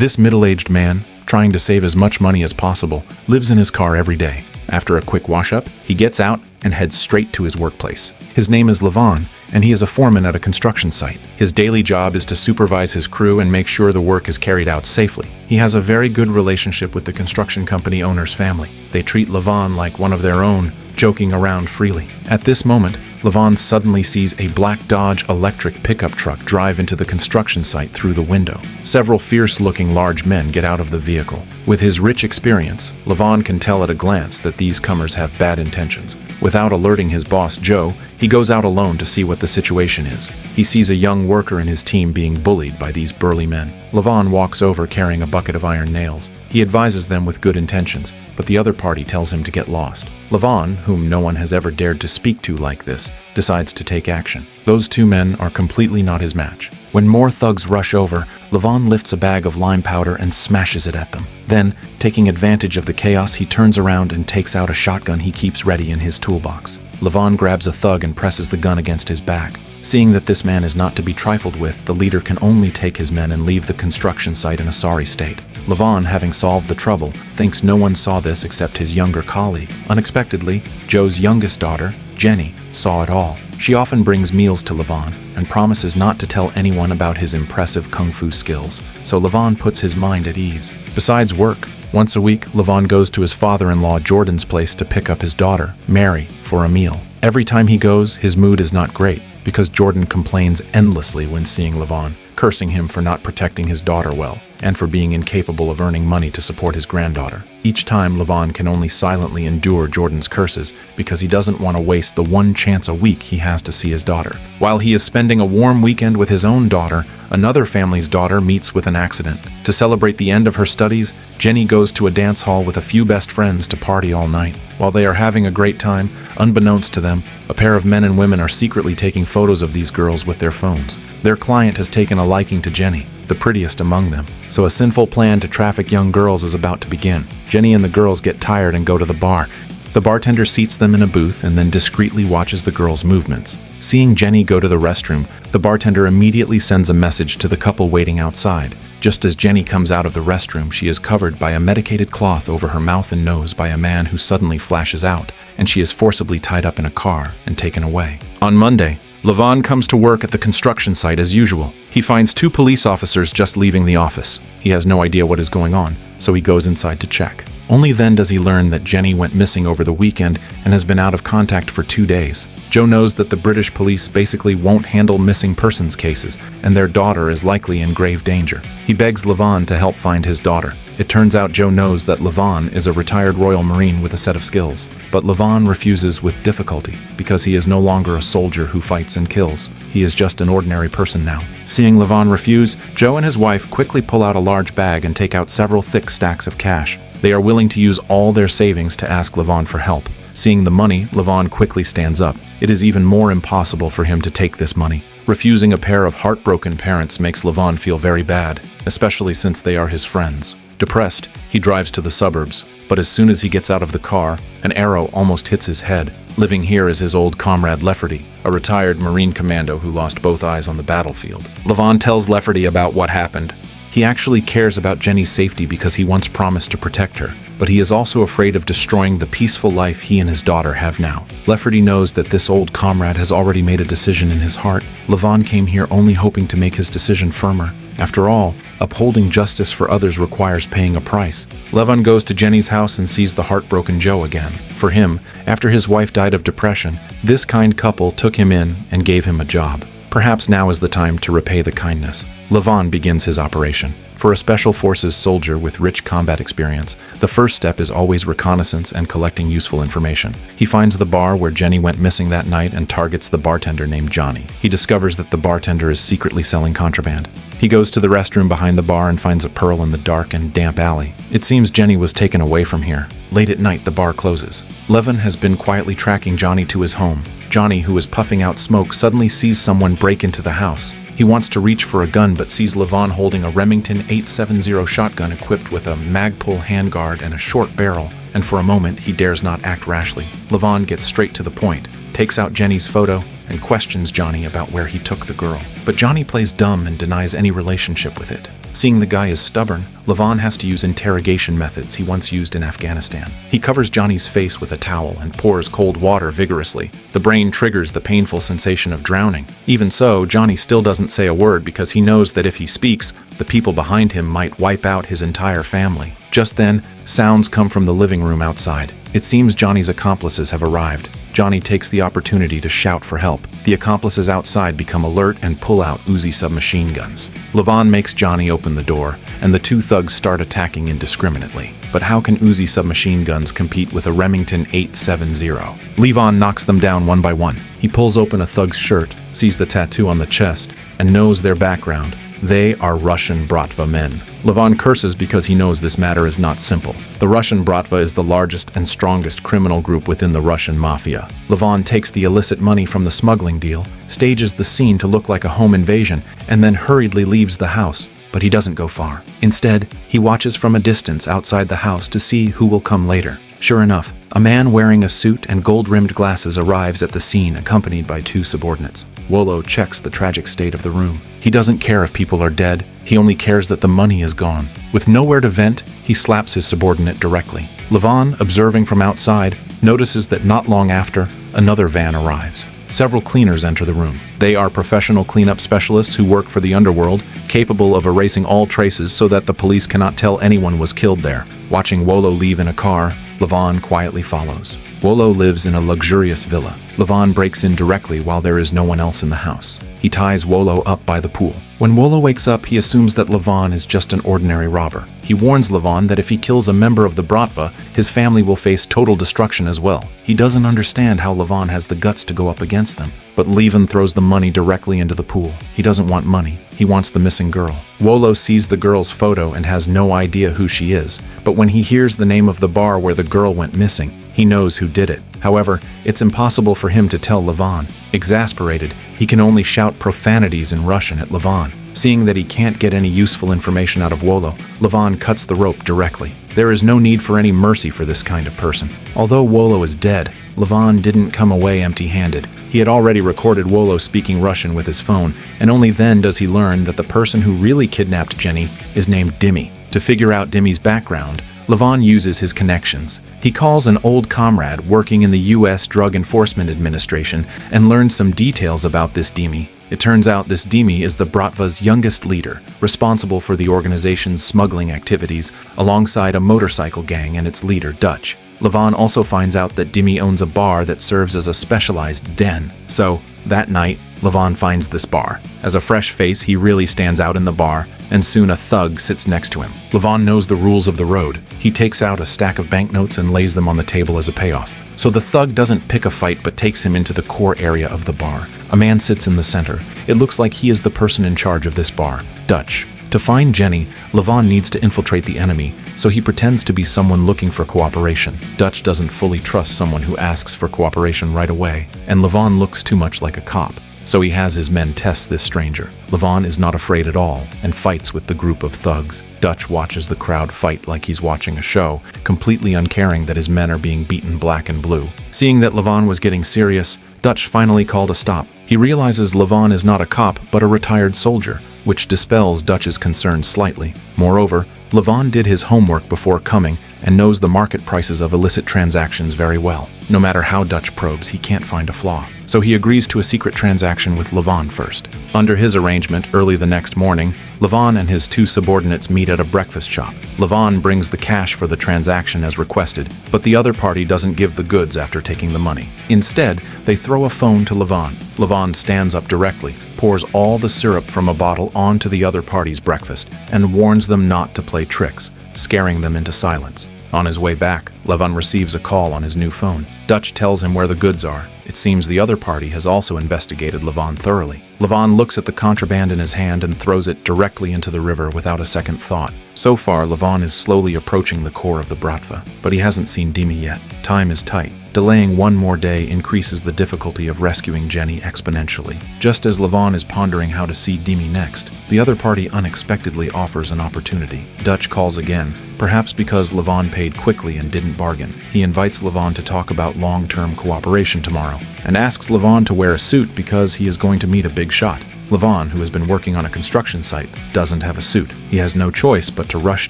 This middle-aged man, trying to save as much money as possible, lives in his car every day. After a quick wash-up, he gets out and heads straight to his workplace. His name is Levon, and he is a foreman at a construction site. His daily job is to supervise his crew and make sure the work is carried out safely. He has a very good relationship with the construction company owner's family. They treat Levon like one of their own, joking around freely. At this moment, Levon suddenly sees a black Dodge electric pickup truck drive into the construction site through the window. Several fierce-looking large men get out of the vehicle. With his rich experience, Levon can tell at a glance that these comers have bad intentions. Without alerting his boss, Joe, he goes out alone to see what the situation is. He sees a young worker in his team being bullied by these burly men. Levon walks over carrying a bucket of iron nails. He advises them with good intentions, but the other party tells him to get lost. Levon, whom no one has ever dared to speak to like this, decides to take action. Those two men are completely not his match. When more thugs rush over, Levon lifts a bag of lime powder and smashes it at them. Then, taking advantage of the chaos, he turns around and takes out a shotgun he keeps ready in his toolbox. Levon grabs a thug and presses the gun against his back. Seeing that this man is not to be trifled with, the leader can only take his men and leave the construction site in a sorry state. Levon, having solved the trouble, thinks no one saw this except his younger colleague. Unexpectedly, Joe's youngest daughter, Jenny, saw it all. She often brings meals to Levon and promises not to tell anyone about his impressive kung fu skills, so Levon puts his mind at ease. Besides work, once a week, Levon goes to his father-in-law Jordan's place to pick up his daughter, Mary, for a meal. Every time he goes, his mood is not great, because Jordan complains endlessly when seeing Levon, cursing him for not protecting his daughter well, and for being incapable of earning money to support his granddaughter. Each time, Levon can only silently endure Jordan's curses because he doesn't want to waste the one chance a week he has to see his daughter. While he is spending a warm weekend with his own daughter, another family's daughter meets with an accident. To celebrate the end of her studies, Jenny goes to a dance hall with a few best friends to party all night. While they are having a great time, unbeknownst to them, a pair of men and women are secretly taking photos of these girls with their phones. Their client has taken a liking to Jenny, the prettiest among them, so a sinful plan to traffic young girls is about to begin. Jenny and the girls get tired and go to the bar. The bartender seats them in a booth and then discreetly watches the girls' movements. Seeing Jenny go to the restroom, the bartender immediately sends a message to the couple waiting outside. Just as Jenny comes out of the restroom, she is covered by a medicated cloth over her mouth and nose by a man who suddenly flashes out, and she is forcibly tied up in a car and taken away. On Monday, Levon comes to work at the construction site as usual. He finds two police officers just leaving the office. He has no idea what is going on, so he goes inside to check. Only then does he learn that Jenny went missing over the weekend and has been out of contact for 2 days. Joe knows that the British police basically won't handle missing persons cases, and their daughter is likely in grave danger. He begs Levon to help find his daughter. It turns out Joe knows that Levon is a retired Royal Marine with a set of skills, but Levon refuses with difficulty because he is no longer a soldier who fights and kills. He is just an ordinary person now. Seeing Levon refuse, Joe and his wife quickly pull out a large bag and take out several thick stacks of cash. They are willing to use all their savings to ask Levon for help. Seeing the money, Levon quickly stands up. It is even more impossible for him to take this money. Refusing a pair of heartbroken parents makes Levon feel very bad, especially since they are his friends. Depressed, he drives to the suburbs, but as soon as he gets out of the car, an arrow almost hits his head. Living here is his old comrade Lefferty, a retired Marine commando who lost both eyes on the battlefield. Levon tells Lefferty about what happened. He actually cares about Jenny's safety because he once promised to protect her, but he is also afraid of destroying the peaceful life he and his daughter have now. Lefferty knows that this old comrade has already made a decision in his heart. Levon came here only hoping to make his decision firmer. After all, upholding justice for others requires paying a price. Levon goes to Jenny's house and sees the heartbroken Joe again. For him, after his wife died of depression, this kind couple took him in and gave him a job. Perhaps now is the time to repay the kindness. Levon begins his operation. For a Special Forces soldier with rich combat experience, the first step is always reconnaissance and collecting useful information. He finds the bar where Jenny went missing that night and targets the bartender named Johnny. He discovers that the bartender is secretly selling contraband. He goes to the restroom behind the bar and finds a pearl in the dark and damp alley. It seems Jenny was taken away from here. Late at night, the bar closes. Levon has been quietly tracking Johnny to his home. Johnny, who is puffing out smoke, suddenly sees someone break into the house. He wants to reach for a gun but sees Levon holding a Remington 870 shotgun equipped with a Magpul handguard and a short barrel, and for a moment he dares not act rashly. Levon gets straight to the point, takes out Jenny's photo, and questions Johnny about where he took the girl. But Johnny plays dumb and denies any relationship with it. Seeing the guy is stubborn, Levon has to use interrogation methods he once used in Afghanistan. He covers Johnny's face with a towel and pours cold water vigorously. The brain triggers the painful sensation of drowning. Even so, Johnny still doesn't say a word because he knows that if he speaks, the people behind him might wipe out his entire family. Just then, sounds come from the living room outside. It seems Johnny's accomplices have arrived. Johnny takes the opportunity to shout for help. The accomplices outside become alert and pull out Uzi submachine guns. Levon makes Johnny open the door, and the two thugs start attacking indiscriminately. But how can Uzi submachine guns compete with a Remington 870? Levon knocks them down one by one. He pulls open a thug's shirt, sees the tattoo on the chest, and knows their background. They are Russian Bratva men. Levon curses because he knows this matter is not simple. The Russian Bratva is the largest and strongest criminal group within the Russian Mafia. Levon takes the illicit money from the smuggling deal, stages the scene to look like a home invasion, and then hurriedly leaves the house. But he doesn't go far. Instead, he watches from a distance outside the house to see who will come later. Sure enough, a man wearing a suit and gold-rimmed glasses arrives at the scene accompanied by two subordinates. Wolo checks the tragic state of the room. He doesn't care if people are dead, he only cares that the money is gone. With nowhere to vent, he slaps his subordinate directly. Levon, observing from outside, notices that not long after, another van arrives. Several cleaners enter the room. They are professional cleanup specialists who work for the underworld, capable of erasing all traces so that the police cannot tell anyone was killed there. Watching Wolo leave in a car, Levon quietly follows. Wolo lives in a luxurious villa. Levon breaks in directly while there is no one else in the house. He ties Wolo up by the pool. When Wolo wakes up, he assumes that Levon is just an ordinary robber. He warns Levon that if he kills a member of the Bratva, his family will face total destruction as well. He doesn't understand how Levon has the guts to go up against them, but Levon throws the money directly into the pool. He doesn't want money. He wants the missing girl. Wolo sees the girl's photo and has no idea who she is, but when he hears the name of the bar where the girl went missing, he knows who did it. However, it's impossible for him to tell Levon. Exasperated, he can only shout profanities in Russian at Levon. Seeing that he can't get any useful information out of Wolo, Levon cuts the rope directly. There is no need for any mercy for this kind of person. Although Wolo is dead, Levon didn't come away empty-handed. He had already recorded Wolo speaking Russian with his phone, and only then does he learn that the person who really kidnapped Jenny is named Dimmy. To figure out Dimmy's background, Levon uses his connections. He calls an old comrade working in the U.S. Drug Enforcement Administration and learns some details about this Dimmy. It turns out this Dimmy is the Bratva's youngest leader, responsible for the organization's smuggling activities, alongside a motorcycle gang and its leader, Dutch. Levon also finds out that Dimmy owns a bar that serves as a specialized den. So, that night, Levon finds this bar. As a fresh face, he really stands out in the bar, and soon a thug sits next to him. Levon knows the rules of the road. He takes out a stack of banknotes and lays them on the table as a payoff. So the thug doesn't pick a fight but takes him into the core area of the bar. A man sits in the center. It looks like he is the person in charge of this bar, Dutch. To find Jenny, Levon needs to infiltrate the enemy, so he pretends to be someone looking for cooperation. Dutch doesn't fully trust someone who asks for cooperation right away, and Levon looks too much like a cop. So he has his men test this stranger. Levon is not afraid at all and fights with the group of thugs. Dutch watches the crowd fight like he's watching a show, completely uncaring that his men are being beaten black and blue. Seeing that Levon was getting serious, Dutch finally called a stop. He realizes Levon is not a cop but a retired soldier, which dispels Dutch's concerns slightly. Moreover, Levon did his homework before coming and knows the market prices of illicit transactions very well. No matter how Dutch probes, he can't find a flaw. So he agrees to a secret transaction with Levon first. Under his arrangement, early the next morning, Levon and his two subordinates meet at a breakfast shop. Levon brings the cash for the transaction as requested, but the other party doesn't give the goods after taking the money. Instead, they throw a phone to Levon. Levon stands up directly, pours all the syrup from a bottle onto the other party's breakfast, and warns them not to play tricks, scaring them into silence. On his way back, Levon receives a call on his new phone. Dutch tells him where the goods are. It seems the other party has also investigated Levon thoroughly. Levon looks at the contraband in his hand and throws it directly into the river without a second thought. So far, Levon is slowly approaching the core of the Bratva, but he hasn't seen Dimmy yet. Time is tight. Delaying one more day increases the difficulty of rescuing Jenny exponentially. Just as Levon is pondering how to see Dimmy next, the other party unexpectedly offers an opportunity. Dutch calls again, perhaps because Levon paid quickly and didn't bargain. He invites Levon to talk about long-term cooperation tomorrow, and asks Levon to wear a suit because he is going to meet a big shot. Levon, who has been working on a construction site, doesn't have a suit. He has no choice but to rush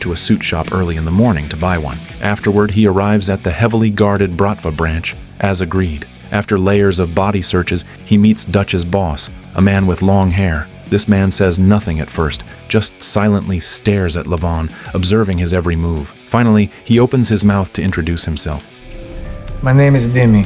to a suit shop early in the morning to buy one. Afterward, he arrives at the heavily guarded Bratva branch, as agreed. After layers of body searches, he meets Dutch's boss, a man with long hair. This man says nothing at first, just silently stares at Levon, observing his every move. Finally, he opens his mouth to introduce himself. My name is Demi.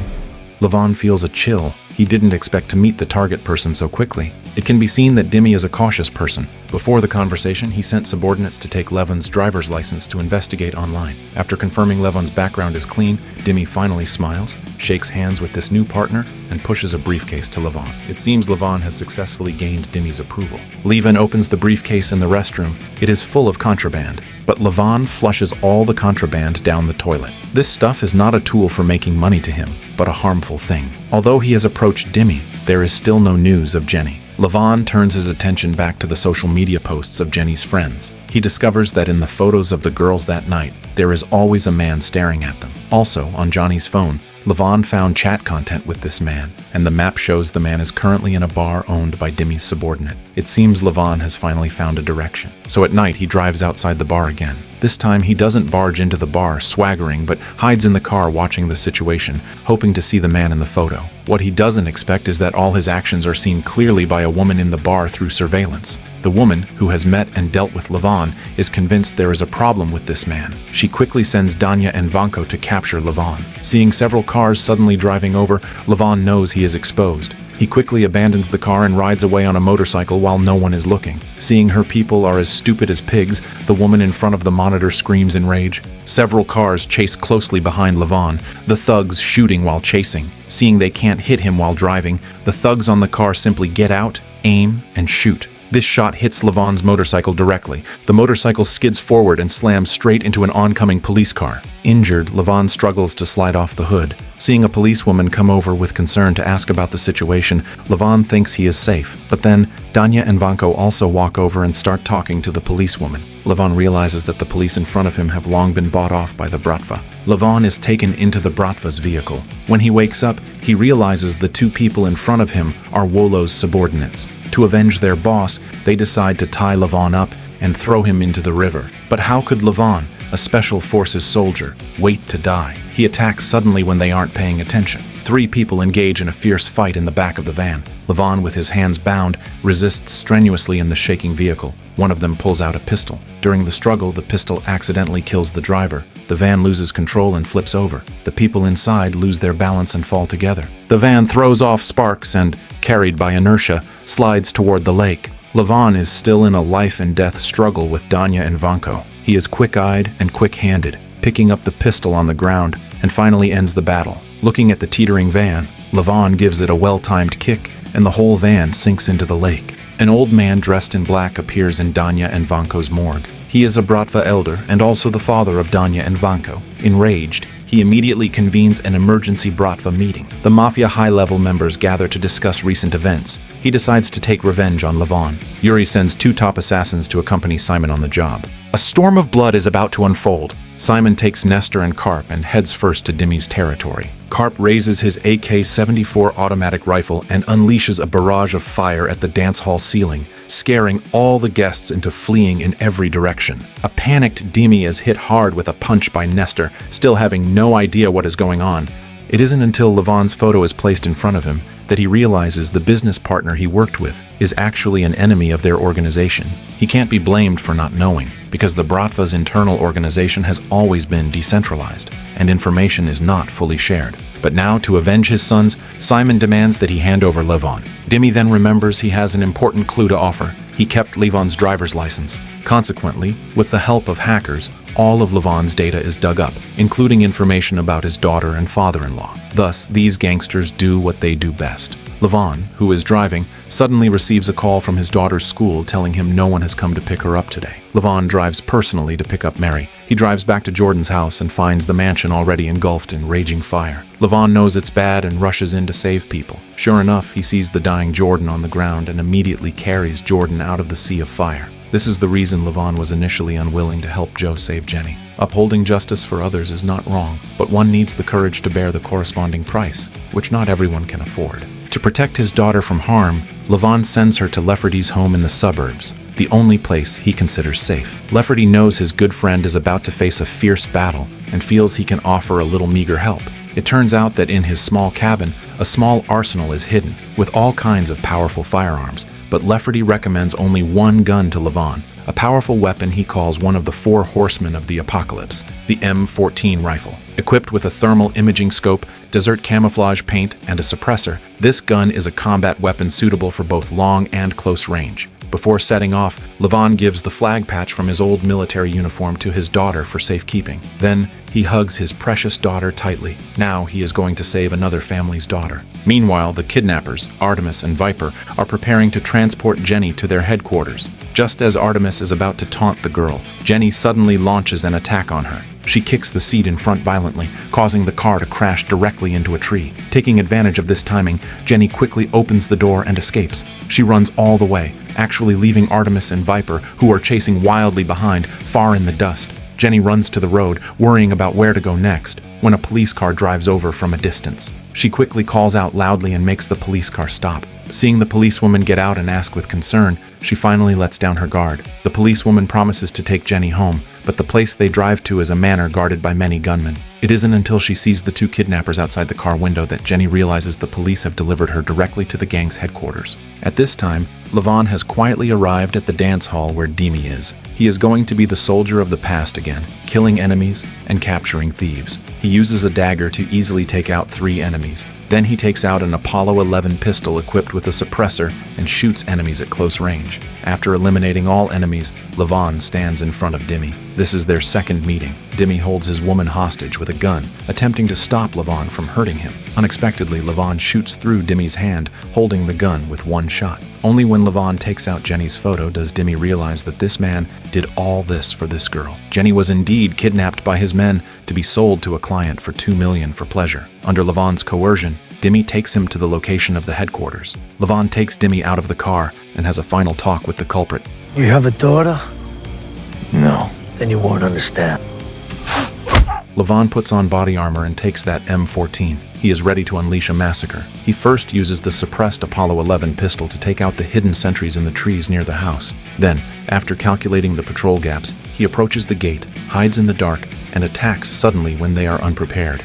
Levon feels a chill. He didn't expect to meet the target person so quickly. It can be seen that Demi is a cautious person. Before the conversation, he sent subordinates to take Levon's driver's license to investigate online. After confirming Levon's background is clean, Demi finally smiles, shakes hands with this new partner, and pushes a briefcase to Levon. It seems Levon has successfully gained Demi's approval. Levon opens the briefcase in the restroom. It is full of contraband, but Levon flushes all the contraband down the toilet. This stuff is not a tool for making money to him, but a harmful thing. Although he has approached Demi, there is still no news of Jenny. Levon turns his attention back to the social media posts of Jenny's friends. He discovers that in the photos of the girls that night, there is always a man staring at them. Also, on Johnny's phone, Levon found chat content with this man, and the map shows the man is currently in a bar owned by Demi's subordinate. It seems Levon has finally found a direction. So at night, he drives outside the bar again. This time, he doesn't barge into the bar swaggering, but hides in the car watching the situation, hoping to see the man in the photo. What he doesn't expect is that all his actions are seen clearly by a woman in the bar through surveillance. The woman, who has met and dealt with Levon, is convinced there is a problem with this man. She quickly sends Danya and Vanko to capture Levon. Seeing several cars suddenly driving over, Levon knows he is exposed. He quickly abandons the car and rides away on a motorcycle while no one is looking. Seeing her people are as stupid as pigs, the woman in front of the monitor screams in rage. Several cars chase closely behind Levon, the thugs shooting while chasing. Seeing they can't hit him while driving, the thugs on the car simply get out, aim, and shoot. This shot hits Levon's motorcycle directly. The motorcycle skids forward and slams straight into an oncoming police car. Injured, Levon struggles to slide off the hood. Seeing a policewoman come over with concern to ask about the situation, Levon thinks he is safe. But then, Danya and Vanko also walk over and start talking to the policewoman. Levon realizes that the police in front of him have long been bought off by the Bratva. Levon is taken into the Bratva's vehicle. When he wakes up, he realizes the two people in front of him are Wolo's subordinates. To avenge their boss, they decide to tie Levon up and throw him into the river. But how could Levon, a special forces soldier, wait to die? He attacks suddenly when they aren't paying attention. 3 people engage in a fierce fight in the back of the van. Levon, with his hands bound, resists strenuously in the shaking vehicle. One of them pulls out a pistol. During the struggle, the pistol accidentally kills the driver. The van loses control and flips over. The people inside lose their balance and fall together. The van throws off sparks and, carried by inertia, slides toward the lake. Levon is still in a life-and-death struggle with Danya and Vanko. He is quick-eyed and quick-handed, picking up the pistol on the ground, and finally ends the battle. Looking at the teetering van, Levon gives it a well-timed kick, and the whole van sinks into the lake. An old man dressed in black appears in Danya and Vanko's morgue. He is a Bratva elder and also the father of Danya and Vanko. Enraged, he immediately convenes an emergency Bratva meeting. The Mafia high-level members gather to discuss recent events. He decides to take revenge on Levon. Yuri sends 2 top assassins to accompany Simon on the job. A storm of blood is about to unfold. Simon takes Nestor and Karp and heads first to Demi's territory. Karp raises his AK-74 automatic rifle and unleashes a barrage of fire at the dance hall ceiling, scaring all the guests into fleeing in every direction. A panicked Demi is hit hard with a punch by Nestor, still having no idea what is going on. It isn't until Levon's photo is placed in front of him that he realizes the business partner he worked with is actually an enemy of their organization. He can't be blamed for not knowing, because the Bratva's internal organization has always been decentralized, and information is not fully shared. But now, to avenge his sons, Simon demands that he hand over Levon. Demi then remembers he has an important clue to offer. He kept Levon's driver's license. Consequently, with the help of hackers, all of Levon's data is dug up, including information about his daughter and father-in-law. Thus, these gangsters do what they do best. Levon, who is driving, suddenly receives a call from his daughter's school telling him no one has come to pick her up today. Levon drives personally to pick up Mary. He drives back to Jordan's house and finds the mansion already engulfed in raging fire. Levon knows it's bad and rushes in to save people. Sure enough, he sees the dying Jordan on the ground and immediately carries Jordan out of the sea of fire. This is the reason Levon was initially unwilling to help Joe save Jenny. Upholding justice for others is not wrong, but one needs the courage to bear the corresponding price, which not everyone can afford. To protect his daughter from harm, Levon sends her to Lefferty's home in the suburbs, the only place he considers safe. Lefferty knows his good friend is about to face a fierce battle and feels he can offer a little meager help. It turns out that in his small cabin, a small arsenal is hidden, with all kinds of powerful firearms, but Lefferty recommends only one gun to Levon, a powerful weapon he calls one of the 4 horsemen of the apocalypse, the M14 rifle. Equipped with a thermal imaging scope, desert camouflage paint, and a suppressor, this gun is a combat weapon suitable for both long and close range. Before setting off, Levon gives the flag patch from his old military uniform to his daughter for safekeeping. Then, he hugs his precious daughter tightly. Now he is going to save another family's daughter. Meanwhile, the kidnappers, Artemis and Viper, are preparing to transport Jenny to their headquarters. Just as Artemis is about to taunt the girl, Jenny suddenly launches an attack on her. She kicks the seat in front violently, causing the car to crash directly into a tree. Taking advantage of this timing, Jenny quickly opens the door and escapes. She runs all the way, actually leaving Artemis and Viper, who are chasing wildly behind, far in the dust. Jenny runs to the road, worrying about where to go next, when a police car drives over from a distance. She quickly calls out loudly and makes the police car stop. Seeing the policewoman get out and ask with concern, she finally lets down her guard. The policewoman promises to take Jenny home, but the place they drive to is a manor guarded by many gunmen. It isn't until she sees the 2 kidnappers outside the car window that Jenny realizes the police have delivered her directly to the gang's headquarters. At this time, Levon has quietly arrived at the dance hall where Demi is. He is going to be the soldier of the past again, killing enemies and capturing thieves. He uses a dagger to easily take out 3 enemies. Then he takes out an Apollo 11 pistol equipped with a suppressor and shoots enemies at close range. After eliminating all enemies, Levon stands in front of Demi. This is their second meeting. Demi holds his woman hostage with a gun, attempting to stop Levon from hurting him. Unexpectedly, Levon shoots through Demi's hand, holding the gun with 1 shot. Only when Levon takes out Jenny's photo does Demi realize that this man did all this for this girl. Jenny was indeed kidnapped by his men to be sold to a client for $2 million for pleasure. Under Levon's coercion, Demi takes him to the location of the headquarters. Levon takes Demi out of the car and has a final talk with the culprit. You have a daughter? No. Then you won't understand. Levon puts on body armor and takes that M14. He is ready to unleash a massacre. He first uses the suppressed Apollo 11 pistol to take out the hidden sentries in the trees near the house. Then, after calculating the patrol gaps, he approaches the gate, hides in the dark, and attacks suddenly when they are unprepared.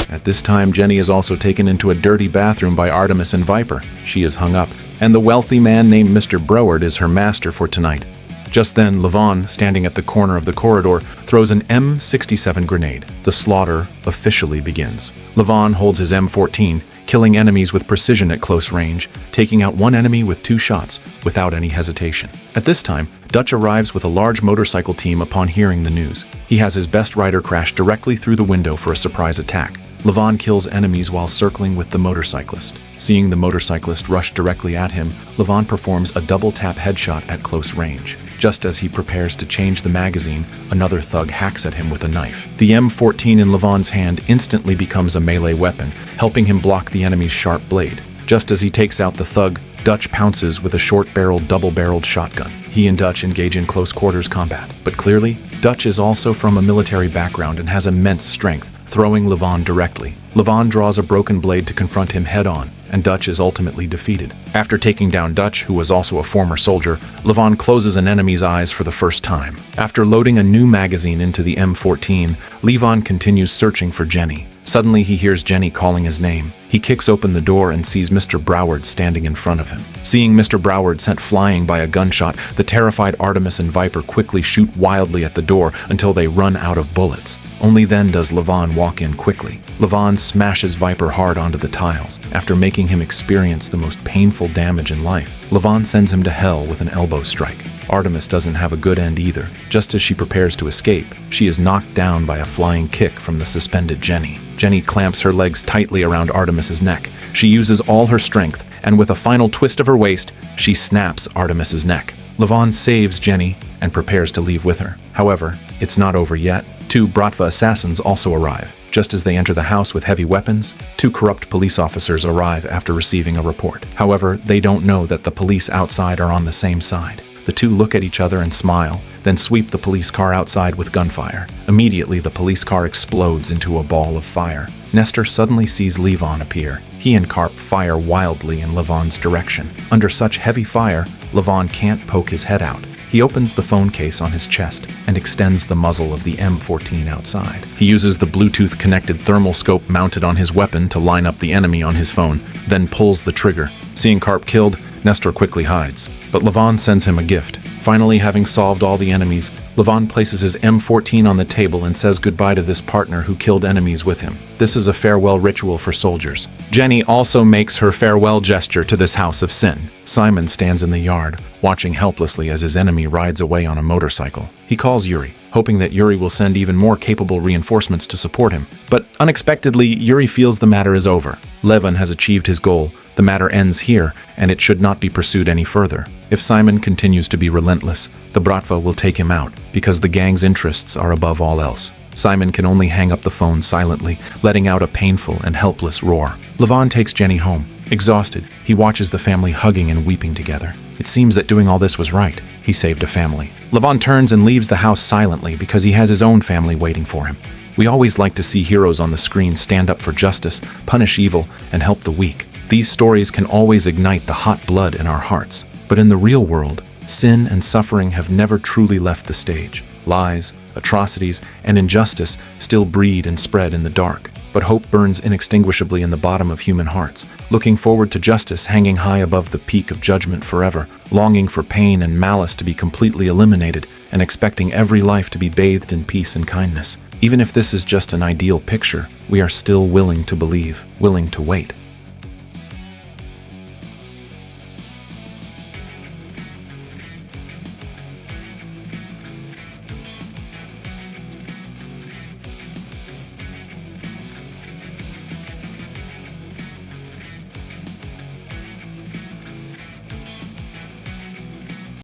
At this time, Jenny is also taken into a dirty bathroom by Artemis and Viper. She is hung up, and the wealthy man named Mr. Broward is her master for tonight. Just then, Levon, standing at the corner of the corridor, throws an M67 grenade. The slaughter officially begins. Levon holds his M14, killing enemies with precision at close range, taking out 1 enemy with 2 shots without any hesitation. At this time, Dutch arrives with a large motorcycle team upon hearing the news. He has his best rider crash directly through the window for a surprise attack. Levon kills enemies while circling with the motorcyclist. Seeing the motorcyclist rush directly at him, Levon performs a double-tap headshot at close range. Just as he prepares to change the magazine, another thug hacks at him with a knife. The M14 in Levon's hand instantly becomes a melee weapon, helping him block the enemy's sharp blade. Just as he takes out the thug, Dutch pounces with a short-barreled, double-barreled shotgun. He and Dutch engage in close-quarters combat. But clearly, Dutch is also from a military background and has immense strength, throwing Levon directly. Levon draws a broken blade to confront him head-on, and Dutch is ultimately defeated. After taking down Dutch, who was also a former soldier, Levon closes an enemy's eyes for the first time. After loading a new magazine into the M14, Levon continues searching for Jenny. Suddenly, he hears Jenny calling his name. He kicks open the door and sees Mr. Broward standing in front of him. Seeing Mr. Broward sent flying by a gunshot, the terrified Artemis and Viper quickly shoot wildly at the door until they run out of bullets. Only then does Levon walk in quickly. Levon smashes Viper hard onto the tiles, after making him experience the most painful damage in life. Levon sends him to hell with an elbow strike. Artemis doesn't have a good end either. Just as she prepares to escape, she is knocked down by a flying kick from the suspended Jenny. Jenny clamps her legs tightly around Artemis's neck. She uses all her strength, and with a final twist of her waist, she snaps Artemis's neck. Levon saves Jenny and prepares to leave with her. However, it's not over yet. 2 Bratva assassins also arrive. Just as they enter the house with heavy weapons, 2 corrupt police officers arrive after receiving a report. However, they don't know that the police outside are on the same side. The 2 look at each other and smile, then sweep the police car outside with gunfire. Immediately, the police car explodes into a ball of fire. Nestor suddenly sees Levon appear. He and Karp fire wildly in Levon's direction. Under such heavy fire, Levon can't poke his head out. He opens the phone case on his chest and extends the muzzle of the M14 outside. He uses the Bluetooth-connected thermal scope mounted on his weapon to line up the enemy on his phone, then pulls the trigger. Seeing Karp killed, Nestor quickly hides. But Levon sends him a gift. Finally, having solved all the enemies, Levon places his M14 on the table and says goodbye to this partner who killed enemies with him. This is a farewell ritual for soldiers. Jenny also makes her farewell gesture to this house of sin. Simon stands in the yard, watching helplessly as his enemy rides away on a motorcycle. He calls Yuri, hoping that Yuri will send even more capable reinforcements to support him. But unexpectedly, Yuri feels the matter is over. Levon has achieved his goal. The matter ends here, and it should not be pursued any further. If Simon continues to be relentless, the Bratva will take him out, because the gang's interests are above all else. Simon can only hang up the phone silently, letting out a painful and helpless roar. Levon takes Jenny home. Exhausted, he watches the family hugging and weeping together. It seems that doing all this was right. He saved a family. Levon turns and leaves the house silently because he has his own family waiting for him. We always like to see heroes on the screen stand up for justice, punish evil, and help the weak. These stories can always ignite the hot blood in our hearts. But in the real world, sin and suffering have never truly left the stage. Lies, atrocities, and injustice still breed and spread in the dark. But hope burns inextinguishably in the bottom of human hearts, looking forward to justice hanging high above the peak of judgment forever, longing for pain and malice to be completely eliminated, and expecting every life to be bathed in peace and kindness. Even if this is just an ideal picture, we are still willing to believe, willing to wait.